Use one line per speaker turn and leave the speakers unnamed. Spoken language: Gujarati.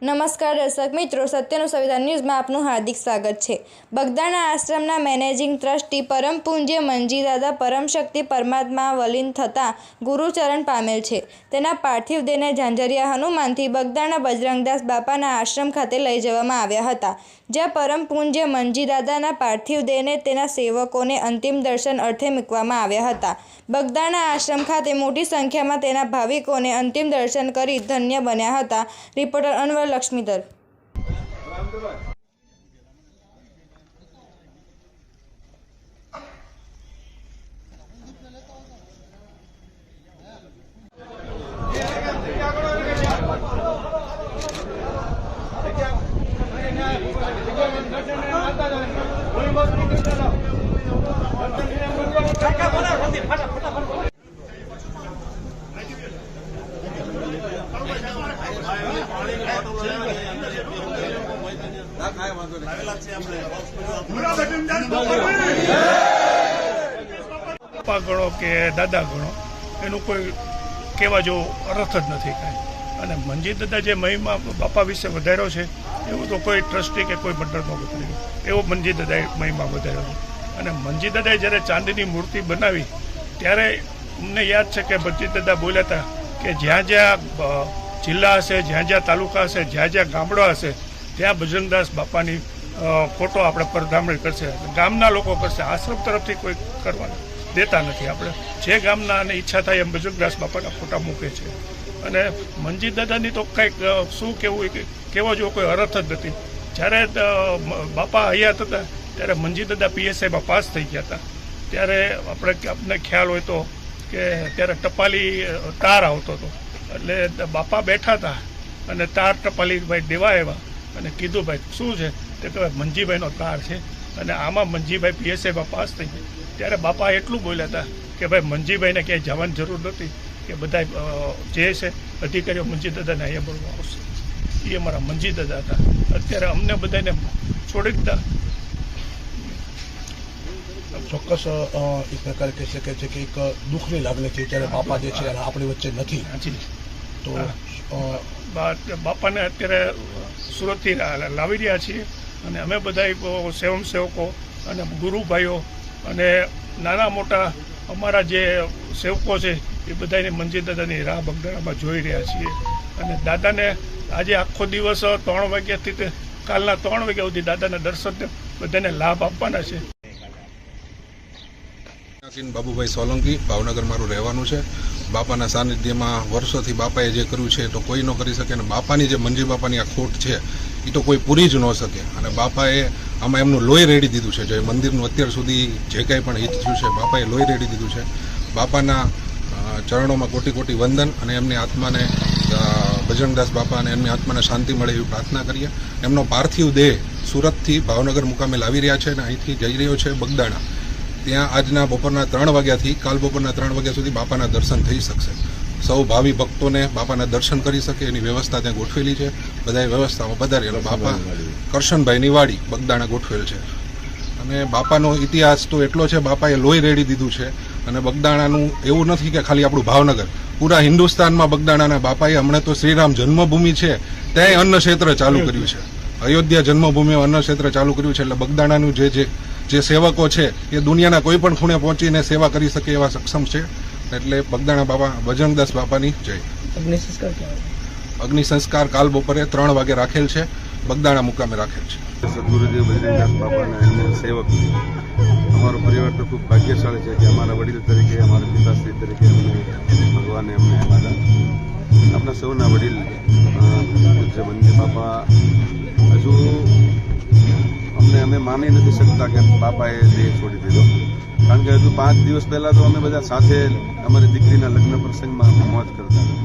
નમસ્કાર દર્શક મિત્રો, સત્યનું સંવિધાન ન્યૂઝમાં આપનું હાર્દિક સ્વાગત છે। બગદાણા આશ્રમના મેનેજિંગ ટ્રસ્ટી પરમ પૂજ્ય મંજીદાદા પરમશક્તિ પરમાત્મા વલીન થતાં ગુરુચરણ પામેલ છે। તેના પાર્થિવ દેહને ઝાંઝરિયા હનુમાનથી બગદાણા બજરંગદાસ બાપાના આશ્રમ ખાતે લઈ જવામાં આવ્યા હતા, જ્યાં પરમ પૂજ્ય મંજીદાદાના પાર્થિવ દેહને તેના સેવકોને અંતિમ દર્શન અર્થે મૂકવામાં આવ્યા હતા। બગદાણા આશ્રમ ખાતે મોટી સંખ્યામાં તેના ભાવિકોને અંતિમ દર્શન કરી ધન્ય બન્યા હતા। રિપોર્ટર અનવર લક્ષ્મીધર।
પપ્પા ગણો કે દાદા ગણો એનું કોઈ કહેવા જેવો અર્થ જ નથી કાંઈ। અને મંજીદાદા જે મહિમા બાપા વિશે વધાર્યો છે એવું તો કોઈ ટ્રસ્ટી કે કોઈ મંડળમાં વધાર્યો એવો મંજીદાદાએ મહિમા વધાર્યો છે। અને મંજીદાદાએ જ્યારે ચાંદીની મૂર્તિ બનાવી ત્યારે અમને યાદ છે કે મંજીદાદા બોલ્યા હતા કે જ્યાં જ્યાં જિલ્લા હશે, જ્યાં જ્યાં તાલુકા હશે, જ્યાં જ્યાં ગામડા હશે ત્યાં બજરંગદાસ બાપાની ફોટો આપણે પરધામણી કરશે, ગામના લોકો કરશે, આશ્રમ તરફથી કોઈ કરવાના દેતા નથી। આપણે જે ગામના અને ઈચ્છા થાય એમ બજરંગદાસ બાપાના ફોટા મૂકે છે। અને મંજીદાદાની તો કંઈક શું કહેવું કહેવા જેવો કોઈ અર્થ જ નથી। જ્યારે બાપા હયાત હતા ત્યારે મંજીદાદા PSIમાં પાસ થઈ ગયા હતા, ત્યારે આપણે ખ્યાલ હોય તો કે ત્યારે ટપાલી તાર આવતો હતો, એટલે બાપા બેઠા હતા અને તાર ટપાલી ભાઈ દેવા આવ્યા અને કીધું ભાઈ શું છે તે તો મંજીભાઈનો તાર છે અને આમાં મંજીભાઈ PSIમાં પાસ થઈ ગયા। ત્યારે બાપા એટલું બોલ્યા હતા કે ભાઈ મંજીભાઈને ક્યાંય જવાની જરૂર નથી, કે બધા જે છે અધિકારીઓ મંજીદાદાને અહીંયા બોલવા આવશે। એ અમારા મંજીદાદા હતા। અત્યારે અમને બધાને છોડી દીધા।
ચોક્કસ એક પ્રકારે કહી શકે છે કે એક દુઃખની લાગણી છે જ્યારે બાપા જે છે આપણી વચ્ચે નથી। તો
બાપાને અત્યારે સુરતથી લાવી રહ્યા છીએ અને અમે બધા સ્વયંસેવકો અને ગુરુભાઈઓ અને નાના મોટા અમારા જે સેવકો છે એ બધાને મંજીદાદાની રાહ બગદાણામાં જોઈ રહ્યા છીએ। અને દાદાને આજે આખો દિવસ 3 વાગ્યાથી કાલના 3 વાગ્યા સુધી દાદાના દર્શનને બધાને લાભ આપવાના છે।
બાબુભાઈ સોલંકી, ભાવનગર મારું રહેવાનું છે। બાપાના સાનિધ્યમાં વર્ષોથી બાપાએ જે કર્યું છે તો કોઈ ન કરી શકે, અને બાપાની જે મંજી બાપાની આ ખોટ છે એ તો કોઈ પૂરી જ ન શકે। અને બાપાએ આમાં એમનું લોહી રેડી દીધું છે। જે મંદિરનું અત્યાર સુધી જે કંઈ પણ હિત થયું છે બાપાએ લોહી રેડી દીધું છે। બાપાના ચરણોમાં કોટી કોટી વંદન, અને એમની આત્માને બજરંગદાસ બાપા અને એમની આત્માને શાંતિ મળે એવી પ્રાર્થના કરીએ। એમનો પાર્થિવ દેહ સુરતથી ભાવનગર મુકામે લાવી રહ્યા છે અને અહીંથી જઈ રહ્યો છે બગદાણા। ત્યાં આજના બપોરના 3 વાગ્યાથી કાલ બપોરના 3 વાગ્યા સુધી બાપાના દર્શન થઈ શકશે। સૌ ભાવિ ભક્તોને બાપાના દર્શન કરી શકે એની વ્યવસ્થા ત્યાં ગોઠવેલી છે। બધાએ વ્યવસ્થામાં પધારેલો બાપા કરશનભાઈની વાડી બગદાણા ગોઠવેલ છે। અને બાપાનો ઇતિહાસ તો એટલો છે, બાપાએ લોહી રેડી દીધું છે। અને બગદાણાનું એવું નથી કે ખાલી આપણું ભાવનગર, પૂરા હિન્દુસ્તાનમાં બગદાણાના બાપાએ હમણાં તો શ્રીરામ જન્મભૂમિ છે ત્યાંય અન્ન ક્ષેત્ર ચાલુ કર્યું છે। અયોધ્યા જન્મભૂમિ અન્ન ક્ષેત્ર ચાલુ કર્યું છે। એટલે બગદાણાનું જે સેવકો છે એ દુનિયાના કોઈ પણ ખૂણે પહોંચીને સેવા કરી શકે એવા સક્ષમ છે। એટલે બગદાણા બાપા બજરંગદાસ બાપાની જય। અગ્નિ સંસ્કાર કાલ બપોરે 3 વાગે રાખેલ છે, બગદાણા મુકામે રાખેલ છે।
સદગુરુદેવ બજરંગદાસ બાપાના એમને સેવક અમારો પરિવાર તો ખૂબ ભાગ્યશાળી છે કે અમારા વડીલ તરીકે, અમારા પિતાશ્રી તરીકે અમને ભગવાને અમને અમારા આપણા સૌના વડીલ પૂજ્ય મંજી બાપા હજુ અમે માની નથી શકતા કે બાપાએ દેહ છોડી દીધો। કારણ કે હજુ 5 દિવસ પહેલાં તો અમે બધા સાથે અમારી દીકરીના લગ્ન પ્રસંગમાં મોજ કરતા હતા।